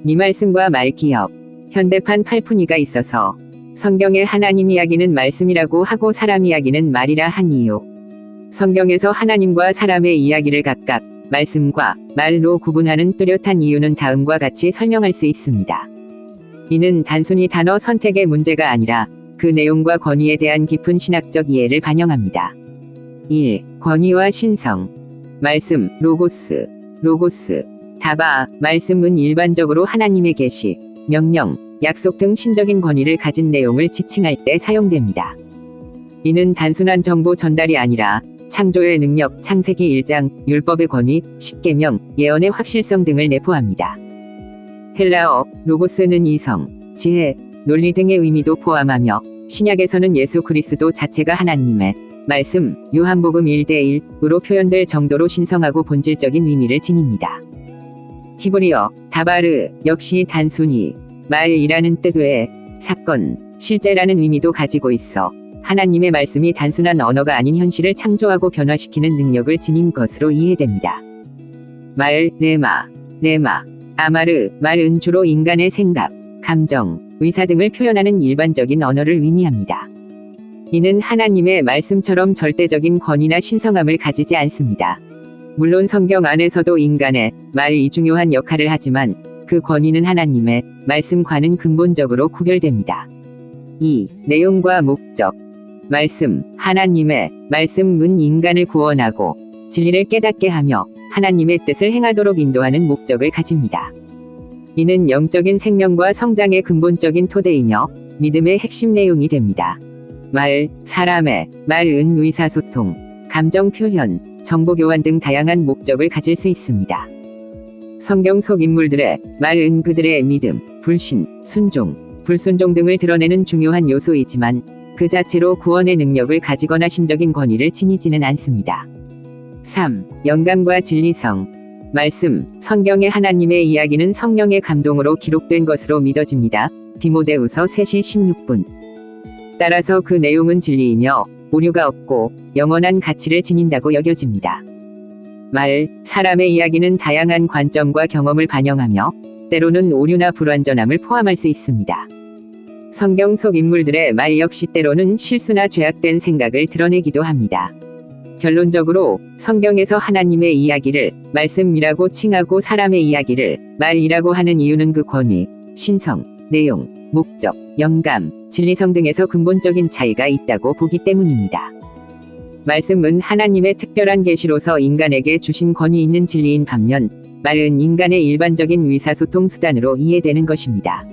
네 말씀과 말기역, 현대판 팔푼이가 있어서 성경의 하나님 이야기는 말씀이라고 하고 사람 이야기는 말이라 한 이유. 성경에서 하나님과 사람의 이야기를 각각 말씀과 말로 구분하는 뚜렷한 이유는 다음과 같이 설명할 수 있습니다. 이는 단순히 단어 선택의 문제가 아니라 그 내용과 권위에 대한 깊은 신학적 이해를 반영합니다. 1. 권위와 신성. 말씀, 로고스. 다바, 말씀은 일반적으로 하나님의 계시, 명령, 약속 등 신적인 권위를 가진 내용을 지칭할 때 사용됩니다. 이는 단순한 정보 전달이 아니라 창조의 능력, 창세기 1장, 율법의 권위, 십계명, 예언의 확실성 등을 내포합니다. 헬라어, 로고스는 이성, 지혜, 논리 등의 의미도 포함하며 신약에서는 예수 그리스도 자체가 하나님의 말씀, 요한복음 1:1으로 표현될 정도로 신성하고 본질적인 의미를 지닙니다. 히브리어, 다바르, 역시 단순히 말이라는 뜻 외에 사건, 실제라는 의미도 가지고 있어 하나님의 말씀이 단순한 언어가 아닌 현실을 창조하고 변화시키는 능력을 지닌 것으로 이해됩니다. 말, 레마, 아마르, 말은 주로 인간의 생각, 감정, 의사 등을 표현하는 일반적인 언어를 의미합니다. 이는 하나님의 말씀처럼 절대적인 권위나 신성함을 가지지 않습니다. 물론 성경 안에서도 인간의 말이 중요한 역할을 하지만 그 권위는 하나님의 말씀과는 근본적으로 구별됩니다. 2. 내용과 목적. 말씀, 하나님의 말씀은 인간을 구원하고 진리를 깨닫게 하며 하나님의 뜻을 행하도록 인도하는 목적을 가집니다. 이는 영적인 생명과 성장의 근본적인 토대이며 믿음의 핵심 내용이 됩니다. 말, 사람의 말은 의사소통, 감정 표현, 정보 교환 등 다양한 목적을 가질 수 있습니다. 성경 속 인물들의 말은 그들의 믿음, 불신, 순종, 불순종 등을 드러내는 중요한 요소이지만 그 자체로 구원의 능력을 가지거나 신적인 권위를 지니지는 않습니다. 3. 영감과 진리성. 말씀, 성경의 하나님의 이야기는 성령의 감동으로 기록된 것으로 믿어집니다. 디모데후서 3시 16분. 따라서 그 내용은 진리이며 오류가 없고 영원한 가치를 지닌다고 여겨집니다. 말, 사람의 이야기는 다양한 관점과 경험을 반영하며 때로는 오류나 불완전함을 포함할 수 있습니다. 성경 속 인물들의 말 역시 때로는 실수나 죄악된 생각을 드러내기도 합니다. 결론적으로 성경에서 하나님의 이야기를 말씀이라고 칭하고 사람의 이야기를 말이라고 하는 이유는 그 권위, 신성, 내용, 목적, 영감, 진리성 등에서 근본적인 차이가 있다고 보기 때문입니다. 말씀은 하나님의 특별한 계시로서 인간에게 주신 권위 있는 진리인 반면 말은 인간의 일반적인 의사소통 수단으로 이해되는 것입니다.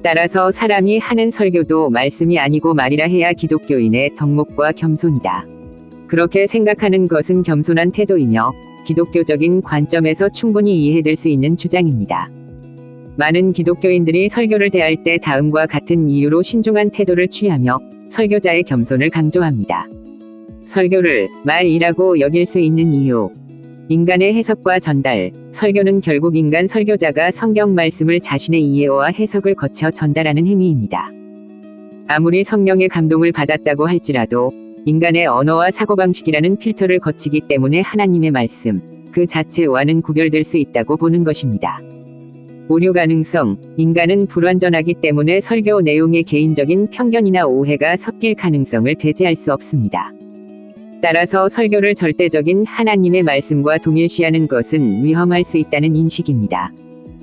따라서 사람이 하는 설교도 말씀이 아니고 말이라 해야 기독교인의 덕목과 겸손이다. 그렇게 생각하는 것은 겸손한 태도이며 기독교적인 관점에서 충분히 이해될 수 있는 주장입니다. 많은 기독교인들이 설교를 대할 때 다음과 같은 이유로 신중한 태도를 취하며 설교자의 겸손을 강조합니다. 설교를 말이라고 여길 수 있는 이유. 인간의 해석과 전달. 설교는 결국 인간 설교자가 성경 말씀을 자신의 이해와 해석을 거쳐 전달하는 행위입니다. 아무리 성령의 감동을 받았다고 할지라도 인간의 언어와 사고방식이라는 필터를 거치기 때문에 하나님의 말씀 그 자체와는 구별될 수 있다고 보는 것입니다. 오류 가능성. 인간은 불완전하기 때문에 설교 내용에 개인적인 편견이나 오해가 섞일 가능성을 배제할 수 없습니다. 따라서 설교를 절대적인 하나님의 말씀과 동일시하는 것은 위험할 수 있다는 인식입니다.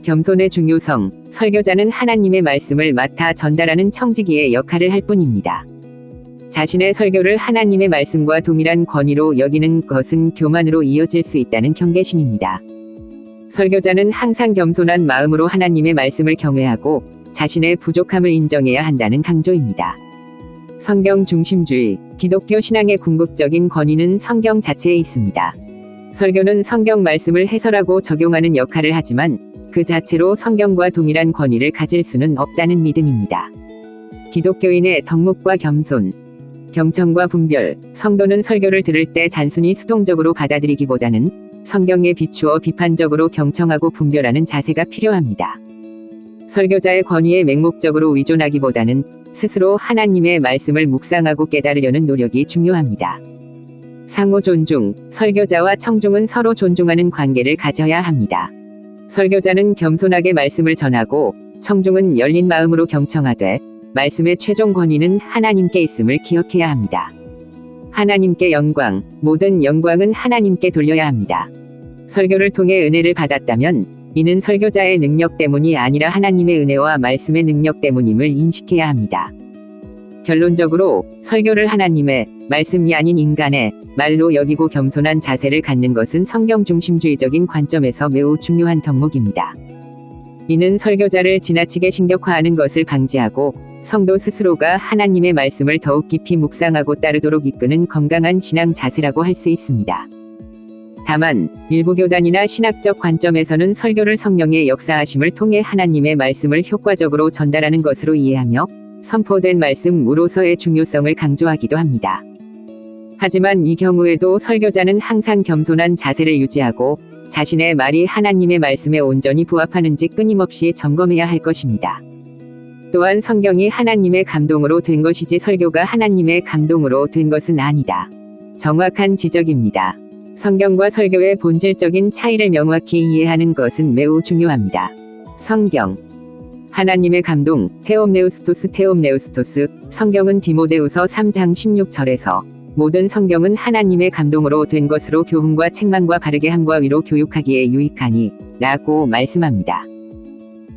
겸손의 중요성. 설교자는 하나님의 말씀을 맡아 전달하는 청지기의 역할을 할 뿐입니다. 자신의 설교를 하나님의 말씀과 동일한 권위로 여기는 것은 교만으로 이어질 수 있다는 경계심입니다. 설교자는 항상 겸손한 마음으로 하나님의 말씀을 경외하고 자신의 부족함을 인정해야 한다는 강조입니다. 성경 중심주의. 기독교 신앙의 궁극적인 권위는 성경 자체에 있습니다. 설교는 성경 말씀을 해설하고 적용하는 역할을 하지만 그 자체로 성경과 동일한 권위를 가질 수는 없다는 믿음입니다. 기독교인의 덕목과 겸손. 경청과 분별. 성도는 설교를 들을 때 단순히 수동적으로 받아들이기보다는 성경에 비추어 비판적으로 경청하고 분별하는 자세가 필요합니다. 설교자의 권위에 맹목적으로 의존하기보다는 스스로 하나님의 말씀을 묵상하고 깨달으려는 노력이 중요합니다. 상호 존중, 설교자와 청중은 서로 존중하는 관계를 가져야 합니다. 설교자는 겸손하게 말씀을 전하고 청중은 열린 마음으로 경청하되 말씀의 최종 권위는 하나님께 있음을 기억해야 합니다. 하나님께 영광, 모든 영광은 하나님께 돌려야 합니다. 설교를 통해 은혜를 받았다면 이는 설교자의 능력 때문이 아니라 하나님의 은혜와 말씀의 능력 때문임을 인식해야 합니다. 결론적으로 설교를 하나님의 말씀이 아닌 인간의 말로 여기고 겸손한 자세를 갖는 것은 성경 중심주의적인 관점에서 매우 중요한 덕목입니다. 이는 설교자를 지나치게 신격화하는 것을 방지하고 성도 스스로가 하나님의 말씀을 더욱 깊이 묵상하고 따르도록 이끄는 건강한 신앙 자세라고 할 수 있습니다. 다만 일부 교단이나 신학적 관점에서는 설교를 성령의 역사하심을 통해 하나님의 말씀을 효과적으로 전달하는 것으로 이해하며 선포된 말씀으로서의 중요성을 강조하기도 합니다. 하지만 이 경우에도 설교자는 항상 겸손한 자세를 유지하고 자신의 말이 하나님의 말씀에 온전히 부합하는지 끊임없이 점검해야 할 것입니다. 또한 성경이 하나님의 감동으로 된 것이지 설교가 하나님의 감동으로 된 것은 아니다. 정확한 지적입니다. 성경과 설교의 본질적인 차이를 명확히 이해하는 것은 매우 중요합니다. 성경 하나님의 감동, 테옴네우스토스. 성경은 디모데후서 3장 16절에서 모든 성경은 하나님의 감동으로 된 것으로 교훈과 책망과 바르게 함과 위로 교육하기에 유익하니 라고 말씀합니다.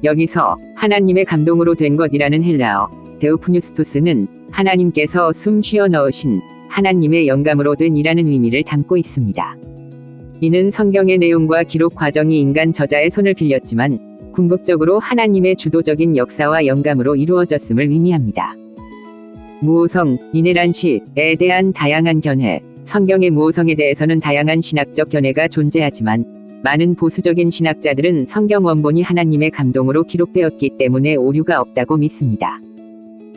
여기서 하나님의 감동으로 된 것이라는 헬라어 데우프뉴스토스는 하나님께서 숨 쉬어 넣으신 하나님의 영감으로 된 이라는 의미를 담고 있습니다. 이는 성경의 내용과 기록 과정이 인간 저자의 손을 빌렸지만 궁극적으로 하나님의 주도적인 역사와 영감으로 이루어졌음을 의미합니다. 무오성, 이네란시에 대한 다양한 견해. 성경의 무오성에 대해서는 다양한 신학적 견해가 존재하지만 많은 보수적인 신학자들은 성경 원본이 하나님의 감동으로 기록되었기 때문에 오류가 없다고 믿습니다.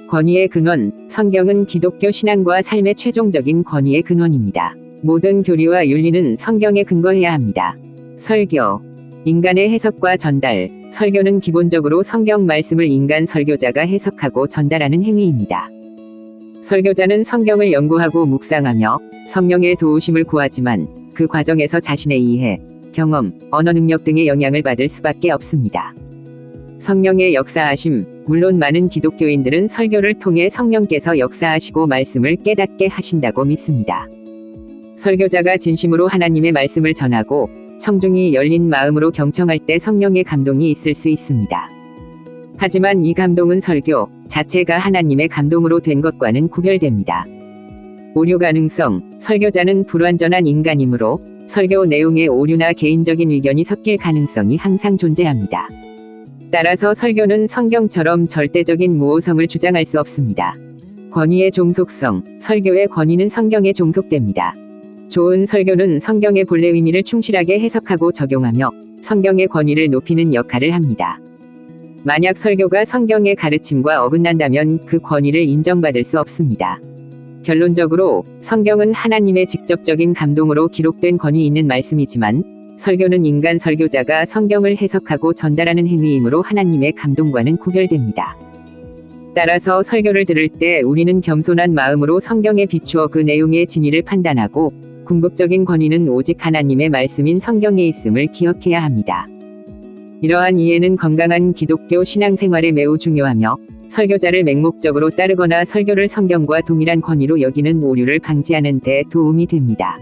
권위의 근원, 성경은 기독교 신앙과 삶의 최종적인 권위의 근원입니다. 모든 교리와 윤리는 성경에 근거해야 합니다. 설교, 인간의 해석과 전달. 설교는 기본적으로 성경 말씀을 인간 설교자가 해석하고 전달하는 행위입니다. 설교자는 성경을 연구하고 묵상하며 성령의 도우심을 구하지만 그 과정에서 자신의 이해, 경험, 언어 능력 등의 영향을 받을 수밖에 없습니다. 성령의 역사하심, 물론 많은 기독교인들은 설교를 통해 성령께서 역사하시고 말씀을 깨닫게 하신다고 믿습니다. 설교자가 진심으로 하나님의 말씀을 전하고 청중이 열린 마음으로 경청할 때 성령의 감동이 있을 수 있습니다. 하지만 이 감동은 설교 자체가 하나님의 감동으로 된 것과는 구별됩니다. 오류 가능성, 설교자는 불완전한 인간이므로 설교 내용의 오류나 개인적인 의견이 섞일 가능성이 항상 존재합니다. 따라서 설교는 성경처럼 절대적인 무오성을 주장할 수 없습니다. 권위의 종속성, 설교의 권위는 성경에 종속됩니다. 좋은 설교는 성경의 본래 의미를 충실하게 해석하고 적용하며 성경의 권위를 높이는 역할을 합니다. 만약 설교가 성경의 가르침과 어긋난다면 그 권위를 인정받을 수 없습니다. 결론적으로 성경은 하나님의 직접적인 감동으로 기록된 권위 있는 말씀이지만 설교는 인간 설교자가 성경을 해석하고 전달하는 행위이므로 하나님의 감동과는 구별됩니다. 따라서 설교를 들을 때 우리는 겸손한 마음으로 성경에 비추어 그 내용의 진위를 판단하고 궁극적인 권위는 오직 하나님의 말씀인 성경에 있음을 기억해야 합니다. 이러한 이해는 건강한 기독교 신앙생활에 매우 중요하며 설교자를 맹목적으로 따르거나 설교를 성경과 동일한 권위로 여기는 오류를 방지하는 데 도움이 됩니다.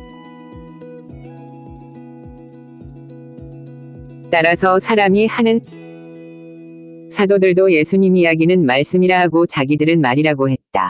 따라서 사람이 하는 사도들도 예수님 이야기는 말씀이라 하고 자기들은 말이라고 했다.